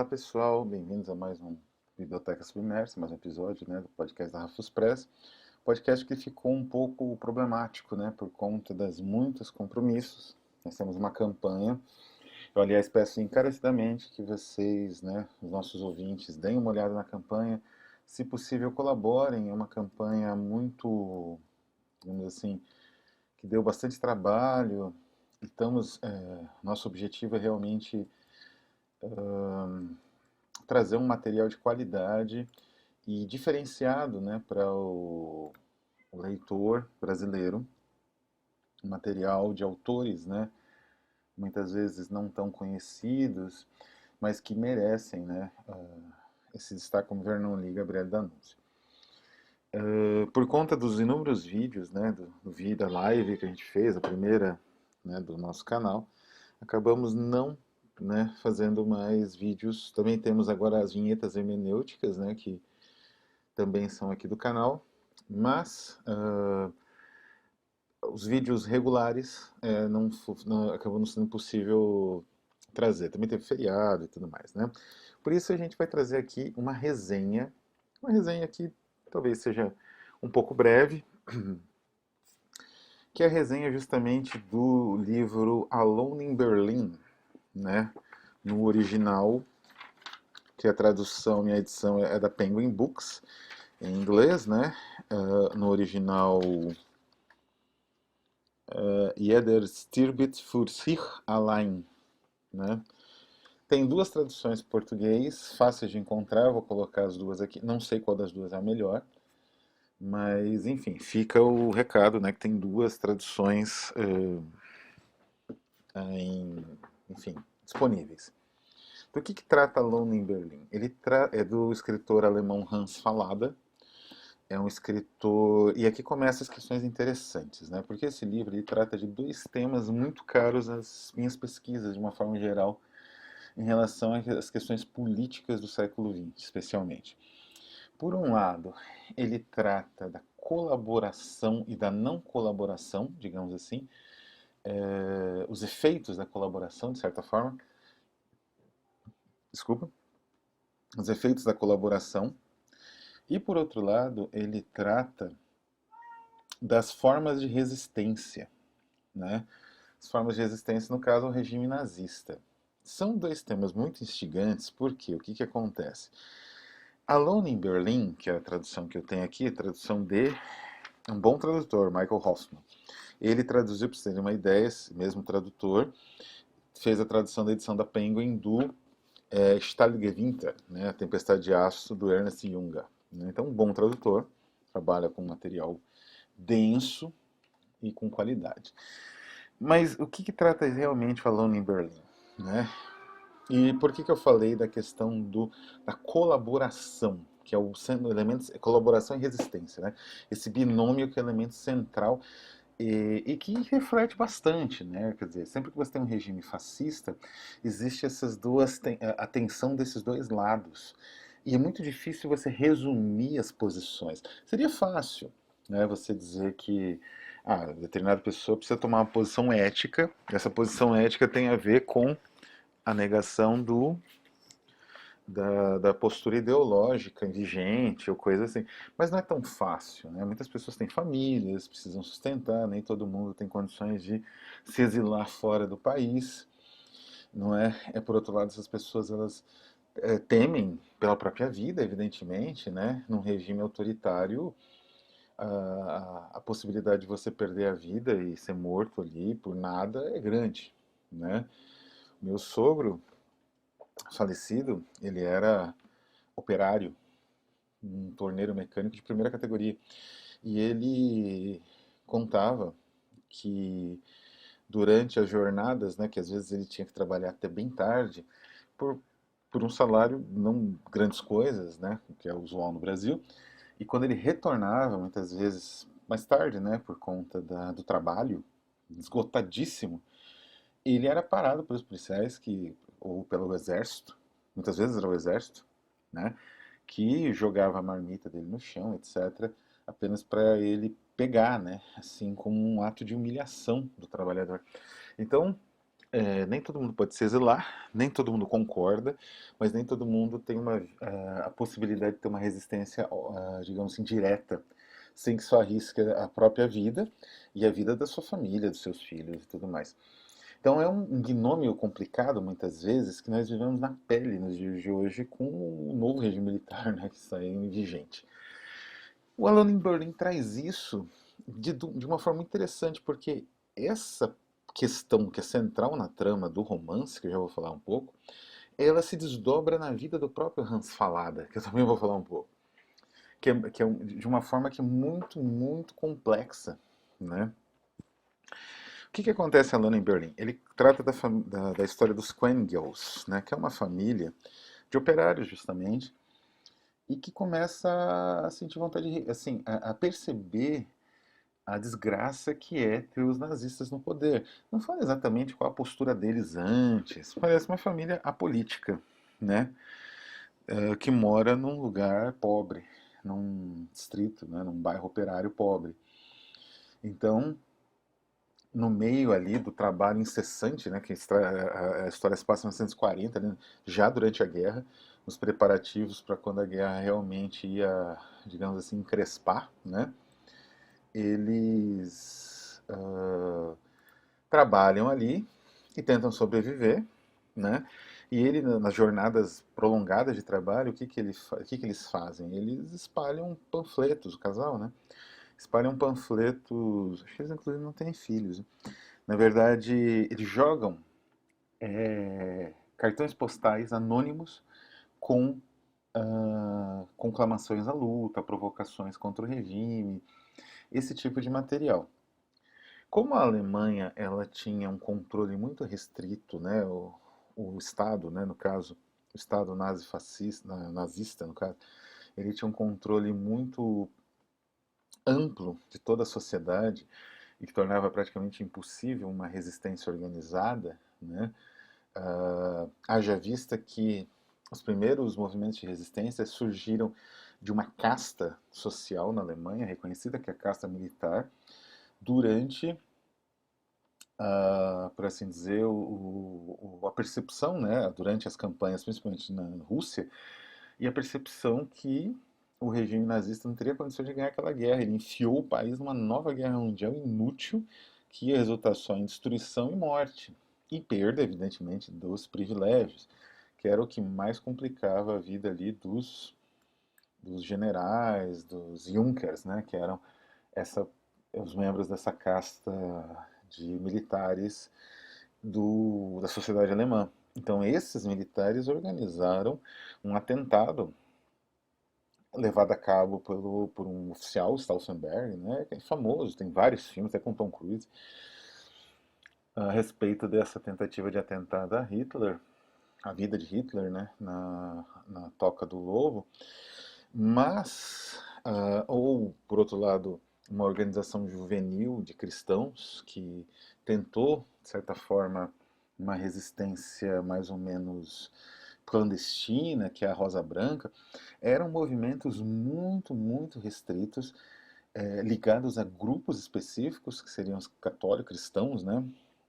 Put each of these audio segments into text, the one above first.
Olá pessoal, bem-vindos a mais um Biblioteca Submersa, mais um episódio, né, do podcast da Rafus Press. Podcast que ficou um pouco problemático, né, por conta das muitos compromissos. Nós temos uma campanha. Eu, aliás, peço encarecidamente que vocês, né, os nossos ouvintes, deem uma olhada na campanha. Se possível, colaborem. É uma campanha muito, digamos assim, que deu bastante trabalho. Nosso objetivo é realmente trazer um material de qualidade e diferenciado, né, para o leitor brasileiro, um material de autores, né, muitas vezes não tão conhecidos, mas que merecem, né, esse destaque, como Vernon Lee e Gabriel D'Annunzio. Por conta dos inúmeros vídeos, né, da live que a gente fez, a primeira, né, do nosso canal, acabamos não, né, fazendo mais vídeos. Também temos agora as vinhetas hermenêuticas, né, que também são aqui do canal, mas os vídeos regulares acabou não sendo possível trazer. Também teve feriado e tudo mais, né? Por isso a gente vai trazer aqui uma resenha que talvez seja um pouco breve, que é a resenha justamente do livro Alone in Berlin, né? No original, que a tradução e a edição é da Penguin Books, em inglês, né? No original, Jeder stirbt für sich allein, né? Tem duas traduções em português, fáceis de encontrar, vou colocar as duas aqui. Não sei qual das duas é a melhor, mas enfim, fica o recado, né, que tem duas traduções enfim, disponíveis. Do que trata Alone in Berlin? É do escritor alemão Hans Fallada. É um escritor. E aqui começam as questões interessantes, né? Porque esse livro ele trata de dois temas muito caros às minhas pesquisas, de uma forma geral, em relação às questões políticas do século XX, especialmente. Por um lado, ele trata da colaboração e da não colaboração, digamos assim, os efeitos da colaboração, de certa forma. Desculpa. Os efeitos da colaboração. E, por outro lado, ele trata das formas de resistência, né? As formas de resistência, no caso, ao regime nazista. São dois temas muito instigantes, porque o que acontece? Alone in Berlin, que é a tradução que eu tenho aqui, a tradução de um bom tradutor, Michael Hoffman. Ele traduziu, para vocês terem uma ideia, esse mesmo tradutor, fez a tradução da edição da Penguin do Stahlgewitter, né, a Tempestade de Aço, do Ernest Junger. Né? Então, um bom tradutor, trabalha com material denso e com qualidade. Mas o que trata realmente falando em Berlim? Né? E por que eu falei da questão da colaboração, que é o elemento, colaboração e resistência, né? Esse binômio que é o elemento central e que reflete bastante, né? Quer dizer, sempre que você tem um regime fascista, existe a tensão desses dois lados. E é muito difícil você resumir as posições. Seria fácil, né, você dizer que determinada pessoa precisa tomar uma posição ética, e essa posição ética tem a ver com a negação da postura ideológica vigente ou coisa assim. Mas não é tão fácil, né? Muitas pessoas têm famílias, precisam sustentar, nem todo mundo tem condições de se exilar fora do país, não é? Por outro lado, essas pessoas elas temem pela própria vida, evidentemente, né? Num regime autoritário, a possibilidade de você perder a vida e ser morto ali por nada é grande, né? Meu sogro falecido, ele era operário, um torneiro mecânico de primeira categoria. E ele contava que durante as jornadas, né, que às vezes ele tinha que trabalhar até bem tarde, por, por um salário, não grandes coisas, né, que é usual no Brasil, e quando ele retornava, muitas vezes mais tarde, né, por conta do trabalho, esgotadíssimo, ele era parado pelos policiais ou pelo exército, muitas vezes era o exército, né, que jogava a marmita dele no chão, etc., apenas para ele pegar, né, assim como um ato de humilhação do trabalhador. Então, Nem todo mundo pode se exilar, nem todo mundo concorda, mas nem todo mundo tem a possibilidade de ter uma resistência, digamos assim, direta, sem que isso arrisque a própria vida e a vida da sua família, dos seus filhos e tudo mais. Então é um gnômio complicado, muitas vezes, que nós vivemos na pele nos dias de hoje com o novo regime militar, né, que está aí vigente. O Alan in Berlin traz isso de uma forma interessante, porque essa questão que é central na trama do romance, que eu já vou falar um pouco, ela se desdobra na vida do próprio Hans Fallada, que eu também vou falar um pouco, de uma forma que é muito, muito complexa, né? O que acontece a Alana em Berlim? Ele trata da história dos Quengels, né, que é uma família de operários, justamente, e que começa a sentir vontade de, assim, a perceber a desgraça que é ter os nazistas no poder. Não fala exatamente qual a postura deles antes, parece uma família apolítica, né, que mora num lugar pobre, num distrito, né, num bairro operário pobre. Então, no meio ali do trabalho incessante, né, que a história se passa em 1940, né, já durante a guerra, os preparativos para quando a guerra realmente ia, digamos assim, encrespar, né, eles trabalham ali e tentam sobreviver, né, e ele, nas jornadas prolongadas de trabalho, o que eles fazem? Eles espalham panfletos, o casal, né, espalham panfletos, acho que eles inclusive não têm filhos, né? Na verdade, eles jogam cartões postais anônimos com conclamações à luta, provocações contra o regime, esse tipo de material. Como a Alemanha ela tinha um controle muito restrito, né, o Estado, né, no caso, o Estado nazista, no caso, ele tinha um controle muito amplo de toda a sociedade e que tornava praticamente impossível uma resistência organizada, né? Haja vista que os primeiros movimentos de resistência surgiram de uma casta social na Alemanha, reconhecida que é a casta militar, durante, por assim dizer, a percepção, né, durante as campanhas, principalmente na Rússia, e a percepção que o regime nazista não teria condições de ganhar aquela guerra. Ele enfiou o país numa nova guerra mundial inútil, que ia resultar só em destruição e morte. E perda, evidentemente, dos privilégios, que era o que mais complicava a vida ali dos generais, dos Junkers, né, que eram essa, os membros dessa casta de militares da sociedade alemã. Então, esses militares organizaram um atentado levado a cabo por um oficial, Stauffenberg, né, que é famoso, tem vários filmes, até com Tom Cruise, a respeito dessa tentativa de atentado a Hitler, a vida de Hitler, né, na Toca do Lobo, mas, ou, por outro lado, uma organização juvenil de cristãos que tentou, de certa forma, uma resistência mais ou menos clandestina, que é a Rosa Branca, eram movimentos muito, muito restritos, ligados a grupos específicos, que seriam os católicos cristãos, né?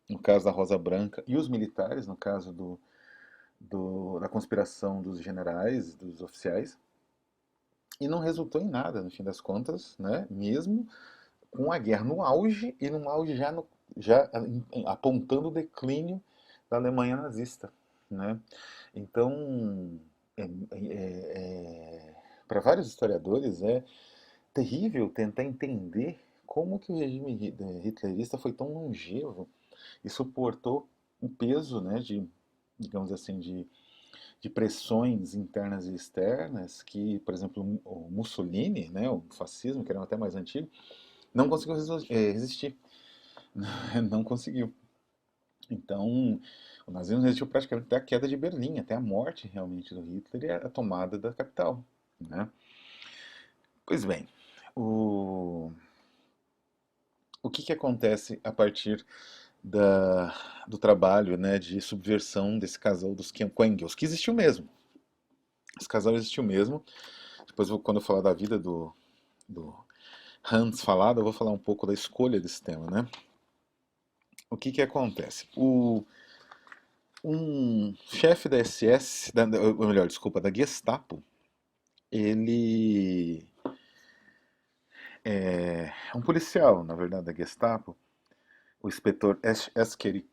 No caso da Rosa Branca, e os militares, no caso da conspiração dos generais, dos oficiais, e não resultou em nada, no fim das contas, né? Mesmo com a guerra no auge, e no auge já apontando o declínio da Alemanha nazista, né? Então, para vários historiadores, é terrível tentar entender como que o regime hitlerista foi tão longevo e suportou o peso, né, digamos assim, de pressões internas e externas que, por exemplo, o Mussolini, né, o fascismo, que era até mais antigo, não conseguiu resistir. Não conseguiu. Então, o nazismo resistiu praticamente até a queda de Berlim, até a morte realmente do Hitler e a tomada da capital, né? Pois bem, o, o que acontece a partir do trabalho, né, de subversão desse casal dos Quengels, que existiu mesmo. Esse casal existiu mesmo. Depois, quando eu falar da vida do Hans Fallada, eu vou falar um pouco da escolha desse tema, né? O que acontece? Um chefe da SS, ou melhor, desculpa, da Gestapo, ele é um policial, na verdade, da Gestapo, o inspetor Eskerik,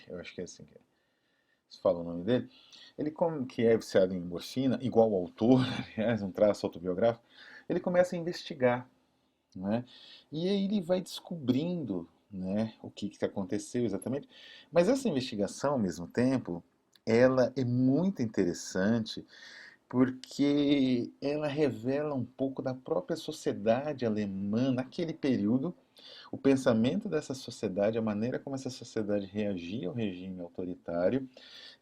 eu acho que é assim que se fala o nome dele. Ele, como que é viciado em morfina, igual o autor, aliás, um traço autobiográfico, ele começa a investigar, né? E aí ele vai descobrindo, né, o que aconteceu exatamente. Mas essa investigação, ao mesmo tempo, ela é muito interessante porque ela revela um pouco da própria sociedade alemã naquele período, o pensamento dessa sociedade, a maneira como essa sociedade reagia ao regime autoritário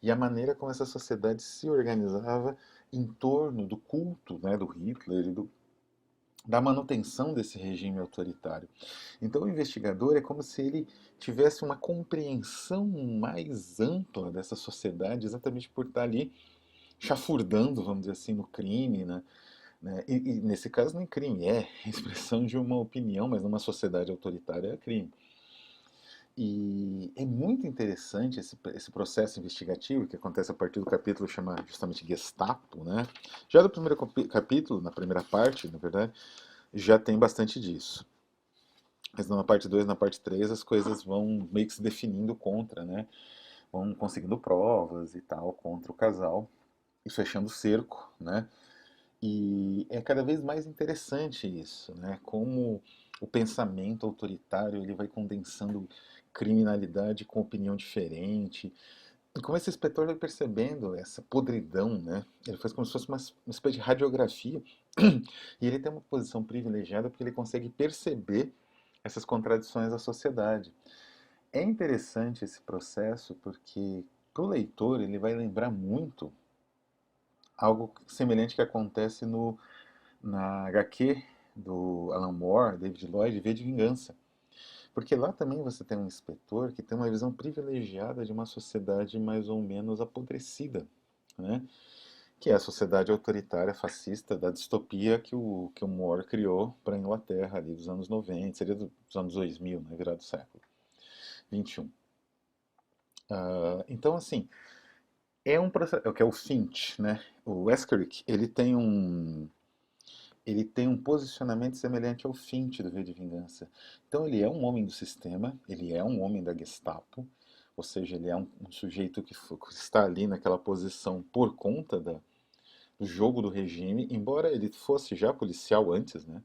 e a maneira como essa sociedade se organizava em torno do culto, né, do Hitler e da manutenção desse regime autoritário. Então, o investigador é como se ele tivesse uma compreensão mais ampla dessa sociedade, exatamente por estar ali chafurdando, vamos dizer assim, no crime, né? E nesse caso não é crime, é expressão de uma opinião, mas numa sociedade autoritária é crime. E é muito interessante esse processo investigativo que acontece a partir do capítulo chama justamente Gestapo, né? Já do primeiro capítulo, na primeira parte, na verdade, já tem bastante disso. Mas na parte 2, na parte 3, as coisas vão meio que se definindo contra, né? Vão conseguindo provas e tal contra o casal e fechando o cerco, né? E é cada vez mais interessante isso, né? Como o pensamento autoritário ele vai condensando criminalidade com opinião diferente. E como esse inspetor vai percebendo essa podridão, né? Ele faz como se fosse uma espécie de radiografia. E ele tem uma posição privilegiada porque ele consegue perceber essas contradições da sociedade. É interessante esse processo porque para o leitor ele vai lembrar muito algo semelhante que acontece na HQ do Alan Moore, David Lloyd, V de Vingança. Porque lá também você tem um inspetor que tem uma visão privilegiada de uma sociedade mais ou menos apodrecida, né? Que é a sociedade autoritária fascista da distopia que o Moore criou para a Inglaterra ali dos anos 90, seria dos anos 2000, né? Virado do século 21. Então, assim, é um processo, é o que é o Finch, né? O Eskerich, ele tem um posicionamento semelhante ao Finch do V de Vingança. Então ele é um homem do sistema, ele é um homem da Gestapo, ou seja, ele é um sujeito que está ali naquela posição por conta do jogo do regime, embora ele fosse já policial antes, né?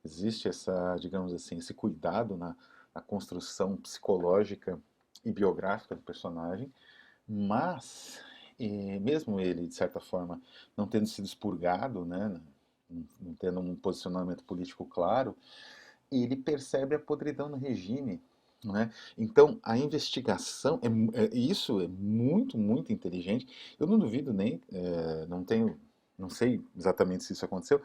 Existe essa, digamos assim, esse cuidado na construção psicológica e biográfica do personagem, mas mesmo ele, de certa forma, não tendo sido expurgado, né, não tendo um posicionamento político claro, ele percebe a podridão no regime. Né? Então, a investigação, isso é muito, muito inteligente. Eu não duvido nem, não tenho, não sei exatamente se isso aconteceu,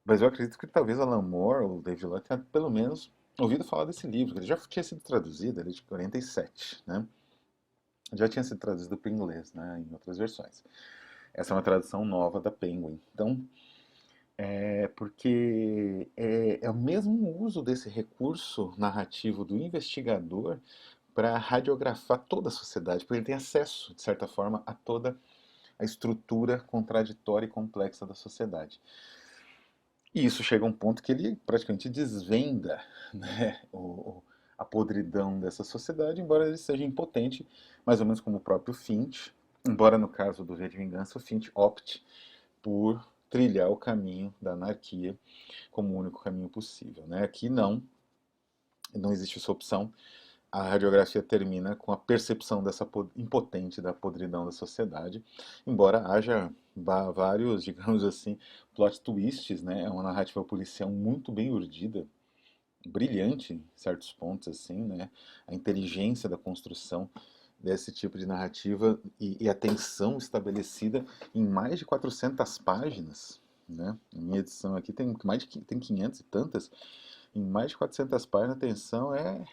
mas eu acredito que talvez Alan Moore ou David Lloyd tenha pelo menos ouvido falar desse livro, que ele já tinha sido traduzido, ele é de 47, né? Já tinha sido traduzido para o inglês, né, em outras versões. Essa é uma tradução nova da Penguin. Então, porque é o mesmo uso desse recurso narrativo do investigador para radiografar toda a sociedade, porque ele tem acesso, de certa forma, a toda a estrutura contraditória e complexa da sociedade. E isso chega a um ponto que ele praticamente desvenda, né, a podridão dessa sociedade, embora ele seja impotente, mais ou menos como o próprio Finch, embora no caso do V de Vingança o Finch opte por trilhar o caminho da anarquia como o único caminho possível. Né? Aqui não existe essa opção. A radiografia termina com a percepção dessa impotente da podridão da sociedade, embora haja vários, digamos assim, plot twists, né? É uma narrativa policial muito bem urdida, brilhante em certos pontos, assim, né? A inteligência da construção desse tipo de narrativa e a tensão estabelecida em mais de 400 páginas, né? A minha edição aqui tem tem 500 e tantas, em mais de 400 páginas a tensão é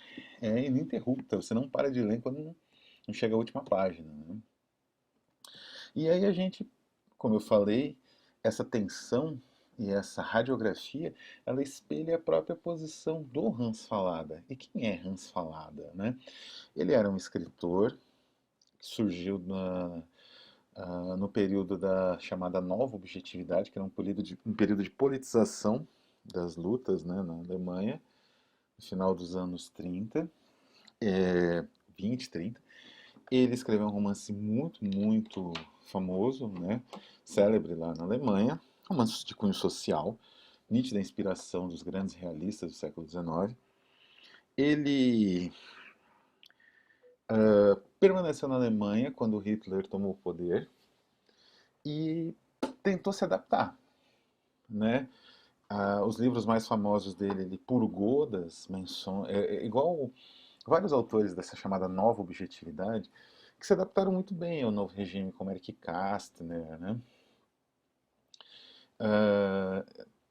ininterrupta, você não para de ler quando não chega a última página, né? E aí a gente, como eu falei, essa tensão e essa radiografia, ela espelha a própria posição do Hans Fallada. E quem é Hans Fallada, né? Ele era um escritor que surgiu no período da chamada Nova Objetividade, que era um período de politização das lutas, né, na Alemanha, no final dos anos 30, 20, 30. Ele escreveu um romance muito, muito famoso, né, célebre lá na Alemanha, romance de cunho social, nítida inspiração dos grandes realistas do século XIX. Ele permaneceu na Alemanha quando Hitler tomou o poder e tentou se adaptar, né? Os livros mais famosos dele, ele purgou das menções, igual vários autores dessa chamada nova objetividade, que se adaptaram muito bem ao novo regime, como Eric Kastner, né? Ah,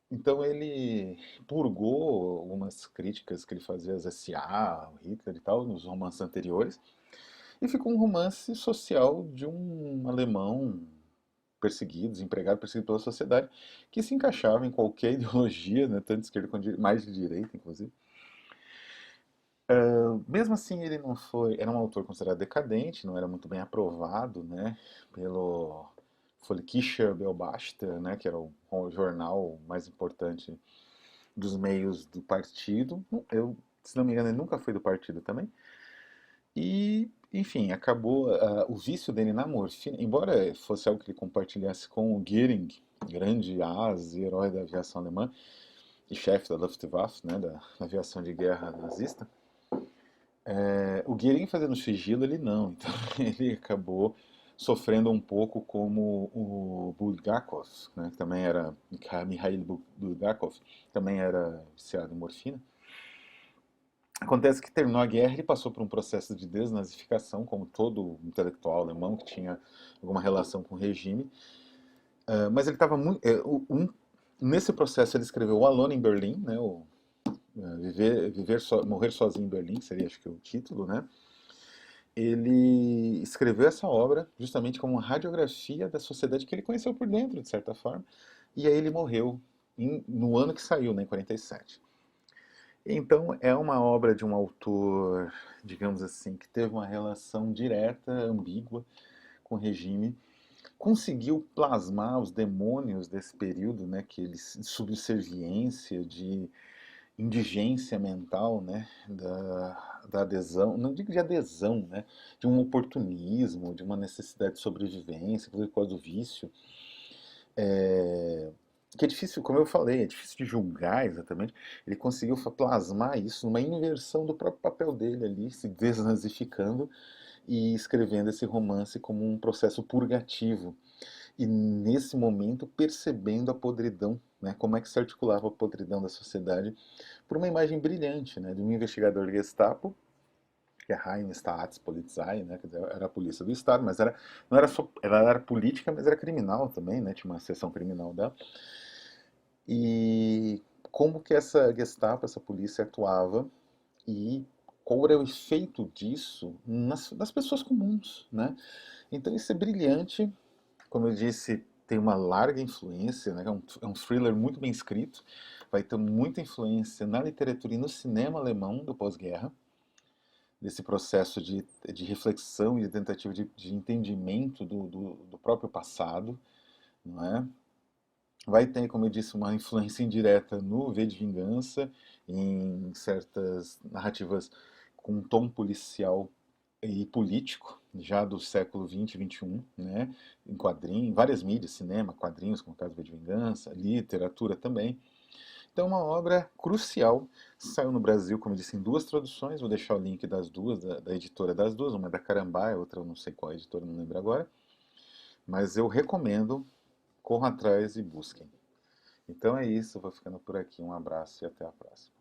então ele purgou algumas críticas que ele fazia às SA, ao Hitler e tal, nos romances anteriores, e ficou um romance social de um alemão perseguido, desempregado, perseguido pela sociedade, que se encaixava em qualquer ideologia, né, tanto de esquerda quanto mais de direita, inclusive. Mesmo assim, ele não foi, era um autor considerado decadente, não era muito bem aprovado, né, pelo Völkischer Beobachter, né, que era o jornal mais importante dos meios do partido. Eu, se não me engano, ele nunca foi do partido também. E, enfim, acabou o vício dele na morfina, embora fosse algo que ele compartilhasse com o Göring, grande asa e herói da aviação alemã e chefe da Luftwaffe, né, da aviação de guerra nazista. O Göring fazendo sigilo, ele não. Então ele acabou sofrendo um pouco como o Bulgakov, né, que também era Mikhail Bulgakov, também era viciado em morfina. Acontece que terminou a guerra, ele passou por um processo de desnazificação, como todo intelectual alemão que tinha alguma relação com o regime. Mas ele estava muito. Nesse processo ele escreveu o Alone in Berlin, né, Morrer Sozinho em Berlim, seria acho que o título, né? Ele escreveu essa obra justamente como uma radiografia da sociedade que ele conheceu por dentro, de certa forma, e aí ele morreu no ano que saiu, né, em 47. Então, é uma obra de um autor, digamos assim, que teve uma relação direta, ambígua com o regime, conseguiu plasmar os demônios desse período, né, que eles, de subserviência, de indigência mental, né, da adesão, não digo de adesão, né, de um oportunismo, de uma necessidade de sobrevivência, por causa do vício, que é difícil, como eu falei, é difícil de julgar exatamente. Ele conseguiu plasmar isso numa inversão do próprio papel dele ali, se desnazificando e escrevendo esse romance como um processo purgativo. E nesse momento percebendo a podridão, né, como é que se articulava a podridão da sociedade por uma imagem brilhante, né, de um investigador Gestapo, que é Reine Staatspolizei, né, quer dizer, era a polícia do Estado, mas não era só, ela era política, mas era criminal também, né, tinha uma seção criminal dela. E como que essa Gestapo, essa polícia atuava e qual era o efeito disso nas pessoas comuns, né? Então isso é brilhante, como eu disse, tem uma larga influência, né? É um thriller muito bem escrito, vai ter muita influência na literatura e no cinema alemão do pós-guerra, desse processo de reflexão e de tentativa de entendimento do próprio passado, não é? Vai ter, como eu disse, uma influência indireta no V de Vingança, em certas narrativas com um tom policial e político, já do século XX e XXI, né? Em quadrinhos, em várias mídias, cinema, quadrinhos, como o caso do V de Vingança, literatura também. Então, é uma obra crucial. Saiu no Brasil, como eu disse, em duas traduções. Vou deixar o link das duas, da editora das duas. Uma é da Carambai, outra eu não sei qual é a editora, não lembro agora. Mas eu recomendo, corram atrás e busquem. Então é isso, vou ficando por aqui. Um abraço e até a próxima.